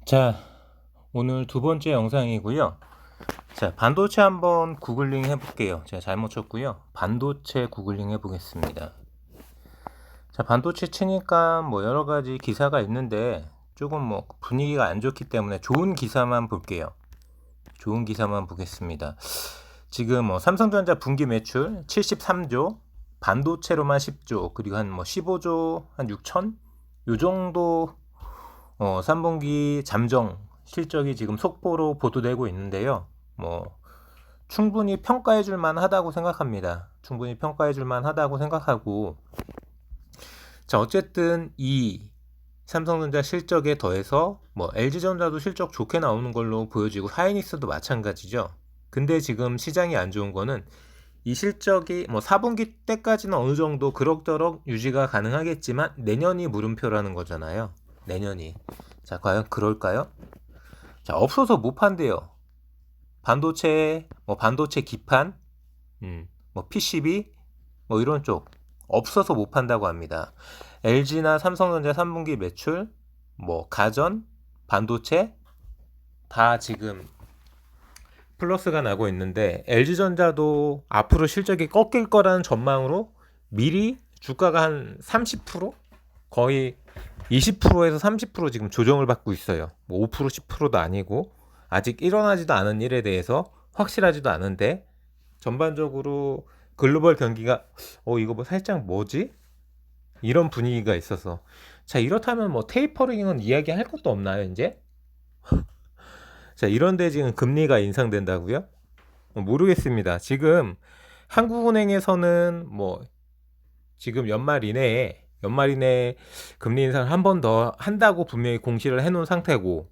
자, 오늘 두 번째 영상이고요. 자, 반도체 한번 구글링 해볼게요. 제가 잘못 쳤고요. 반도체 구글링 해보겠습니다. 자, 반도체 치니까 뭐 여러 가지 기사가 있는데 조금 뭐 분위기가 안 좋기 때문에 좋은 기사만 볼게요. 좋은 기사만 보겠습니다. 지금 뭐 삼성전자 분기 매출 73조, 반도체로만 10조, 그리고 한 뭐 15조, 한 6천? 요 정도 3분기 잠정 실적이 지금 속보로 보도되고 있는데요. 뭐 충분히 평가해 줄 만하다고 생각합니다. 충분히 평가해 줄 만하다고 생각하고, 자, 어쨌든 이 삼성전자 실적에 더해서 뭐 LG전자도 실적 좋게 나오는 걸로 보여지고 하이닉스도 마찬가지죠. 근데 지금 시장이 안 좋은 거는 이 실적이 뭐 4분기 때까지는 어느 정도 그럭저럭 유지가 가능하겠지만 내년이 물음표라는 거잖아요. 내년이. 자, 과연 그럴까요? 자, 없어서 못 판대요. 반도체, 뭐 반도체 기판, 뭐 PCB, 뭐 이런 쪽 없어서 못 판다고 합니다. LG나 삼성전자 3분기 매출, 뭐 가전, 반도체 다 지금 플러스가 나고 있는데 LG전자도 앞으로 실적이 꺾일 거라는 전망으로 미리 주가가 한 30%? 거의 20%에서 30% 지금 조정을 받고 있어요. 뭐 5%, 10%도 아니고 아직 일어나지도 않은 일에 대해서 확실하지도 않은데 전반적으로 글로벌 경기가 이거 뭐 살짝 뭐지? 이런 분위기가 있어서, 자, 이렇다면 뭐 테이퍼링은 이야기할 것도 없나요, 이제? 자, 이런데 지금 금리가 인상된다고요? 모르겠습니다. 지금 한국은행에서는 뭐 지금 연말 이내에 금리 인상을 한 번 더 한다고 분명히 공시를 해놓은 상태고,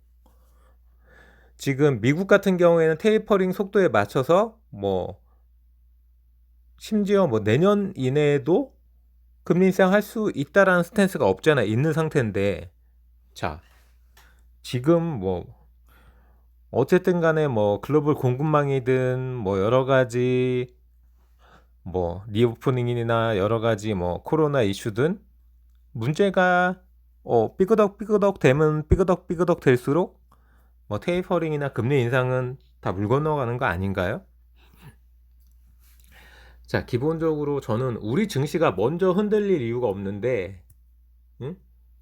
지금 미국 같은 경우에는 테이퍼링 속도에 맞춰서 뭐 심지어 뭐 내년 이내에도 금리 인상할 수 있다라는 스탠스가 없잖아 있는 상태인데, 자, 지금 뭐 어쨌든 간에 뭐 글로벌 공급망이든 뭐 여러 가지 뭐 리오프닝이나 여러 가지 뭐 코로나 이슈든 문제가 삐그덕 되면 삐그덕 될수록 뭐 테이퍼링이나 금리 인상은 다 물 건너가는 거 아닌가요? 자, 기본적으로 저는 우리 증시가 먼저 흔들릴 이유가 없는데, 응?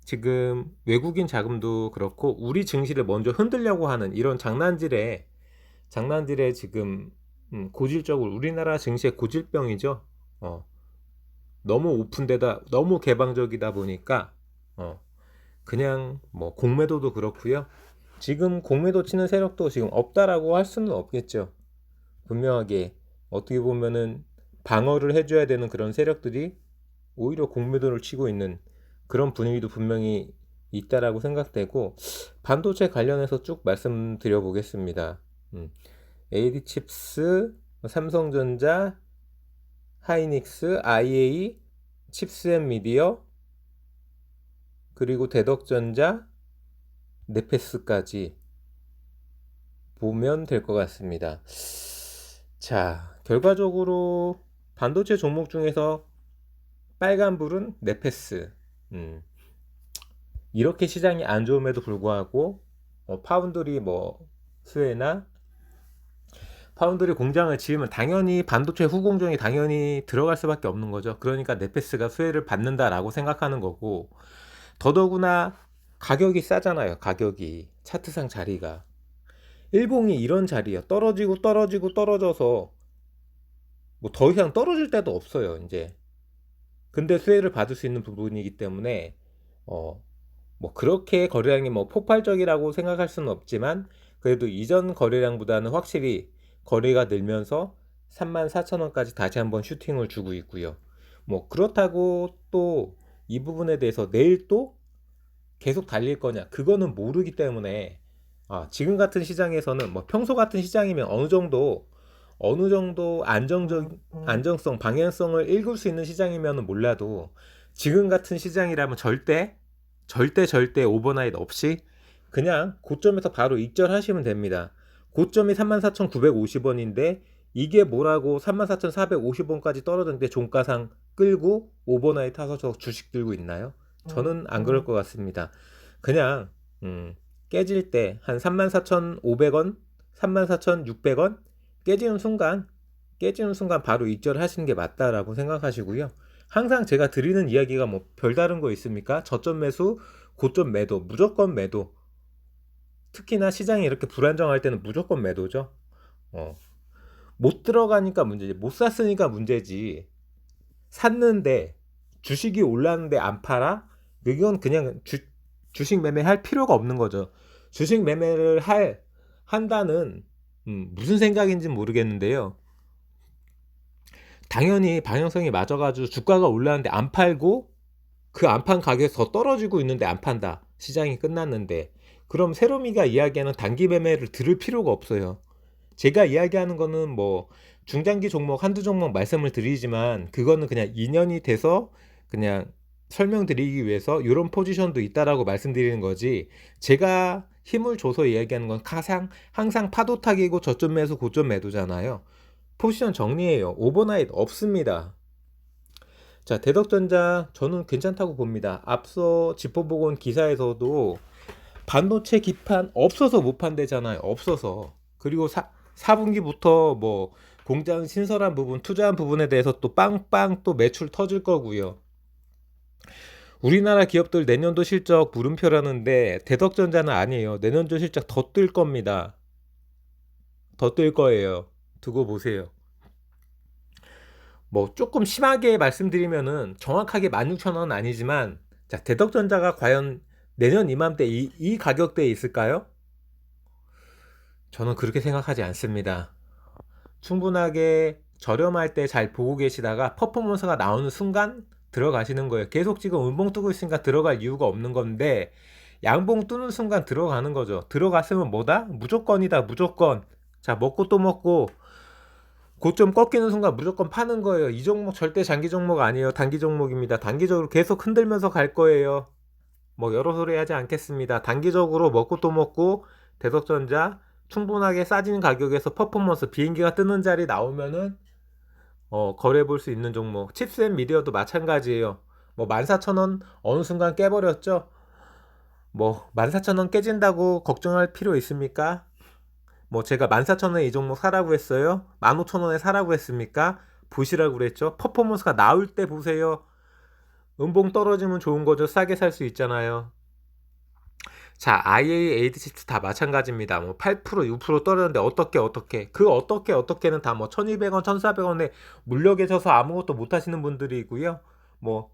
지금 외국인 자금도 그렇고 우리 증시를 먼저 흔들려고 하는 이런 장난질에 지금 고질적으로 우리나라 증시의 고질병이죠. 너무 오픈되다 너무 개방적이다 보니까 그냥 뭐 공매도도 그렇고요. 지금 공매도 치는 세력도 지금 없다라고 할 수는 없겠죠. 분명하게 어떻게 보면은 방어를 해줘야 되는 그런 세력들이 오히려 공매도를 치고 있는 그런 분위기도 분명히 있다라고 생각되고, 반도체 관련해서 쭉 말씀드려 보겠습니다. AD칩스, 삼성전자, 하이닉스, IA, 칩스앤미디어, 그리고 대덕전자, 네페스까지 보면 될 것 같습니다. 자, 결과적으로 반도체 종목 중에서 빨간불은 네페스. 이렇게 시장이 안 좋음에도 불구하고 파운드리 뭐 수혜나 파운드리 공장을 지으면 당연히 반도체 후공정이 당연히 들어갈 수밖에 없는 거죠. 그러니까 네페스가 수혜를 받는다라고 생각하는 거고, 더더구나 가격이 싸잖아요. 가격이 차트상 자리가 일봉이 이런 자리야. 떨어져서 뭐 더 이상 떨어질 데도 없어요 이제. 근데 수혜를 받을 수 있는 부분이기 때문에 어, 뭐 그렇게 거래량이 뭐 폭발적이라고 생각할 수는 없지만, 그래도 이전 거래량보다는 확실히 거래가 늘면서 34,000원까지 다시 한번 슈팅을 주고 있고요. 뭐 그렇다고 또 이 부분에 대해서 내일 또 계속 달릴 거냐, 그거는 모르기 때문에, 지금 같은 시장에서는 뭐 평소 같은 시장이면 어느 정도 안정성, 방향성을 읽을 수 있는 시장이면 몰라도, 지금 같은 시장이라면 절대 오버나잇 없이 그냥 고점에서 바로 익절하시면 됩니다. 고점이 34,950원인데 이게 뭐라고 34,450원까지 떨어졌는데 종가상 끌고 오버나잇 타서 저 주식 들고 있나요? 저는 안 그럴 것 같습니다. 그냥 깨질 때 한 34,500원, 34,600원 깨지는 순간 바로 익절하시는 게 맞다라고 생각하시고요. 항상 제가 드리는 이야기가 뭐 별다른 거 있습니까? 저점 매수, 고점 매도, 무조건 매도. 특히나 시장이 이렇게 불안정할 때는 무조건 매도죠. 못 들어가니까 문제지. 못 샀으니까 문제지. 샀는데 주식이 올랐는데 안 팔아? 이건 그냥 주식 매매할 필요가 없는 거죠. 주식 매매를 한다는 무슨 생각인지 모르겠는데요. 당연히 방향성이 맞아가지고 주가가 올랐는데 안 팔고 그 안 판 가격이 더 떨어지고 있는데 안 판다. 시장이 끝났는데. 그럼 세로미가 이야기하는 단기 매매를 들을 필요가 없어요. 제가 이야기하는 거는 뭐 중장기 종목 한두 종목 말씀을 드리지만 그거는 그냥 인연이 돼서 그냥 설명드리기 위해서 이런 포지션도 있다라고 말씀드리는 거지. 제가 힘을 줘서 이야기하는 건 항상 파도 타기고 저점 매수 고점 매도잖아요. 포지션 정리해요. 오버나잇 없습니다. 자, 대덕전자 저는 괜찮다고 봅니다. 앞서 짚어보고 온 기사에서도 반도체 기판 없어서 못 판대잖아요. 없어서. 그리고 4분기부터 뭐 공장 신설한 부분, 투자한 부분에 대해서 또 빵빵 또 매출 터질 거고요. 우리나라 기업들 내년도 실적 물음표라는데 대덕전자는 아니에요. 내년도 실적 더 뜰 겁니다. 더 뜰 거예요. 두고 보세요. 뭐 조금 심하게 말씀드리면은 정확하게 16,000원 아니지만 자, 대덕전자가 과연 내년 이맘때 이 가격대에 있을까요? 저는 그렇게 생각하지 않습니다. 충분하게 저렴할 때 잘 보고 계시다가 퍼포먼스가 나오는 순간 들어가시는 거예요. 계속 지금 음봉 뜨고 있으니까 들어갈 이유가 없는 건데 양봉 뜨는 순간 들어가는 거죠. 들어갔으면 뭐다? 무조건이다. 무조건. 자, 먹고 또 먹고 고점 꺾이는 순간 무조건 파는 거예요. 이 종목 절대 장기 종목 아니에요. 단기 종목입니다. 단기적으로 계속 흔들면서 갈 거예요. 뭐 여러 소리 하지 않겠습니다. 단기적으로 먹고 또 먹고 대덕전자 충분하게 싸진 가격에서 퍼포먼스 비행기가 뜨는 자리 나오면은 거래해 볼 수 있는 종목. 칩셋 미디어도 마찬가지예요. 뭐 14,000원 어느 순간 깨버렸죠. 뭐 14,000원 깨진다고 걱정할 필요 있습니까? 뭐 제가 14,000원에 이 종목 사라고 했어요? 15,000원에 사라고 했습니까? 보시라고 그랬죠? 퍼포먼스가 나올 때 보세요. 음봉 떨어지면 좋은 거죠. 싸게 살 수 있잖아요. 자, IA, AD칩스 다 마찬가지입니다. 뭐 8%, 6% 떨어졌는데 어떻게 그 어떻게는 다 뭐 1,200원, 1,400원에 물려 계셔서 아무것도 못 하시는 분들이고요. 뭐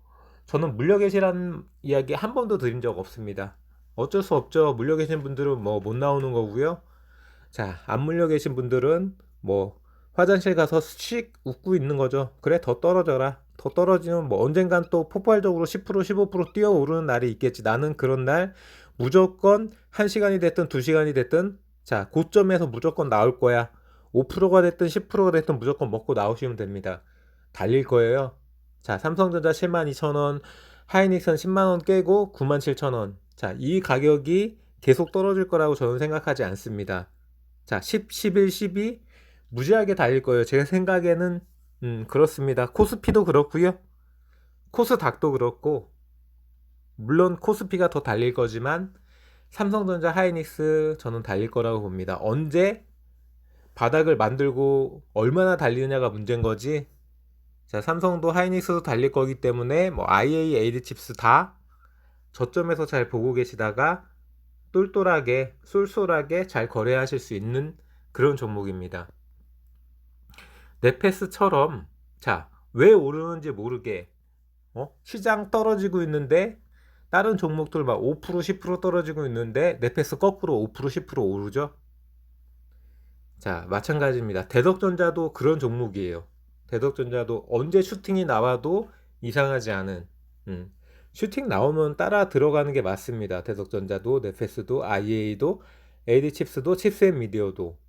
저는 물려 계시라는 이야기 한 번도 드린 적 없습니다. 어쩔 수 없죠. 물려 계신 분들은 뭐 못 나오는 거고요. 자, 안 물려 계신 분들은 뭐 화장실 가서 씩 웃고 있는 거죠. 그래, 더 떨어져라. 더 떨어지면 뭐 언젠간 또 폭발적으로 10%, 15% 뛰어오르는 날이 있겠지. 나는 그런 날 무조건 1시간이 됐든 2시간이 됐든 자, 고점에서 무조건 나올 거야. 5%가 됐든 10%가 됐든 무조건 먹고 나오시면 됩니다. 달릴 거예요. 자, 삼성전자 72,000원, 하이닉스는 10만원 깨고 97,000원. 자, 이 가격이 계속 떨어질 거라고 저는 생각하지 않습니다. 자, 10, 11, 12 무지하게 달릴 거예요. 제 생각에는 그렇습니다. 코스피도 그렇고요. 코스닥도 그렇고 물론 코스피가 더 달릴 거지만 삼성전자, 하이닉스 저는 달릴 거라고 봅니다. 언제 바닥을 만들고 얼마나 달리느냐가 문제인 거지. 자, 삼성도 하이닉스도 달릴 거기 때문에 뭐 IA, AD칩스 다 저점에서 잘 보고 계시다가 똘똘하게 쏠쏠하게 잘 거래하실 수 있는 그런 종목입니다. 네페스처럼 자, 왜 오르는지 모르게 시장 떨어지고 있는데 다른 종목들 막 5%, 10% 떨어지고 있는데 네페스 거꾸로 5%, 10% 오르죠. 자, 마찬가지입니다. 대덕전자도 그런 종목이에요. 대덕전자도 언제 슈팅이 나와도 이상하지 않은 슈팅 나오면 따라 들어가는 게 맞습니다. 대덕전자도 네페스도 IA도 AD칩스도 칩셋 미디어도.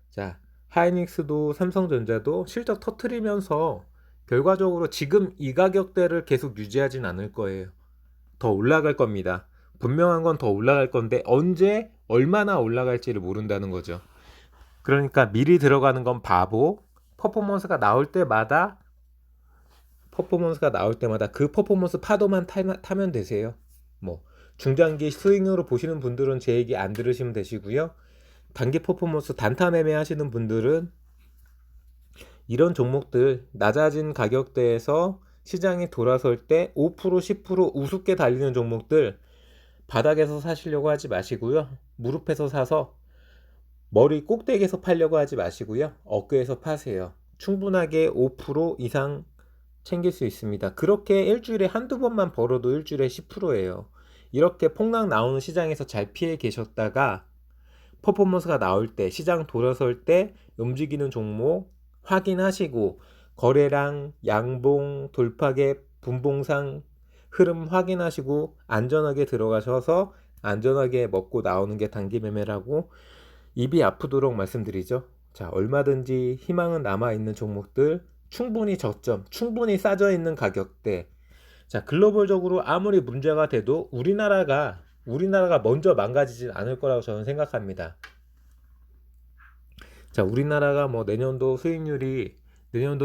자, 하이닉스도 삼성전자도 실적 터트리면서 결과적으로 지금 이 가격대를 계속 유지하진 않을 거예요. 더 올라갈 겁니다. 분명한 건 더 올라갈 건데 언제 얼마나 올라갈지를 모른다는 거죠. 그러니까 미리 들어가는 건 바보. 퍼포먼스가 나올 때마다 그 퍼포먼스 파도만 타면 되세요. 뭐 중장기 스윙으로 보시는 분들은 제 얘기 안 들으시면 되시고요. 단기 퍼포먼스 단타 매매 하시는 분들은 이런 종목들 낮아진 가격대에서 시장이 돌아설 때 5% 10% 우습게 달리는 종목들 바닥에서 사시려고 하지 마시고요. 무릎에서 사서 머리 꼭대기에서 팔려고 하지 마시고요. 어깨에서 파세요. 충분하게 5% 이상 챙길 수 있습니다. 그렇게 일주일에 한두 번만 벌어도 일주일에 10%예요. 이렇게 폭락 나오는 시장에서 잘 피해 계셨다가 퍼포먼스가 나올 때, 시장 돌아설 때 움직이는 종목 확인하시고 거래량, 양봉, 돌파갭, 분봉상 흐름 확인하시고 안전하게 들어가셔서 안전하게 먹고 나오는 게 단기 매매라고 입이 아프도록 말씀드리죠. 자, 얼마든지 희망은 남아있는 종목들, 충분히 저점, 충분히 싸져 있는 가격대. 자, 글로벌적으로 아무리 문제가 돼도 우리나라가 먼저 망가지진 않을 거라고 저는 생각합니다. 자, 우리나라가 뭐 내년도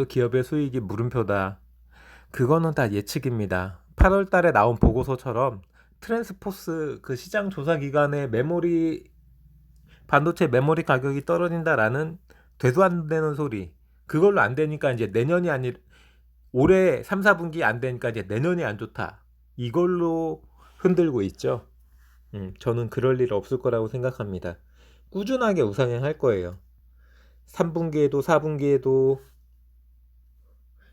기업의 수익이 물음표다. 그거는 다 예측입니다. 8월 달에 나온 보고서처럼 트랜스포스 그 시장 조사 기관의 반도체 메모리 가격이 떨어진다라는 되도 안 되는 소리. 그걸로 안 되니까 이제 내년이 아니 올해 3, 4분기 안 되니까 이제 내년이 안 좋다. 이걸로 흔들고 있죠. 저는 그럴 일 없을 거라고 생각합니다. 꾸준하게 우상향할 거예요. 3분기에도 4분기에도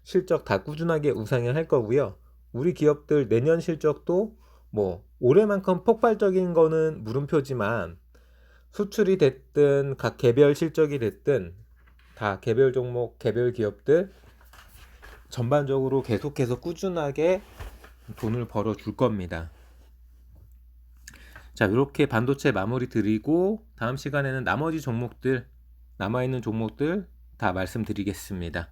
실적 다 꾸준하게 우상향할 거고요. 우리 기업들 내년 실적도 뭐 올해만큼 폭발적인 거는 물음표지만 수출이 됐든 각 개별 실적이 됐든 다 개별 종목, 개별 기업들 전반적으로 계속해서 꾸준하게 돈을 벌어 줄 겁니다. 자, 이렇게 반도체 마무리 드리고 다음 시간에는 나머지 종목들, 남아있는 종목들 다 말씀드리겠습니다.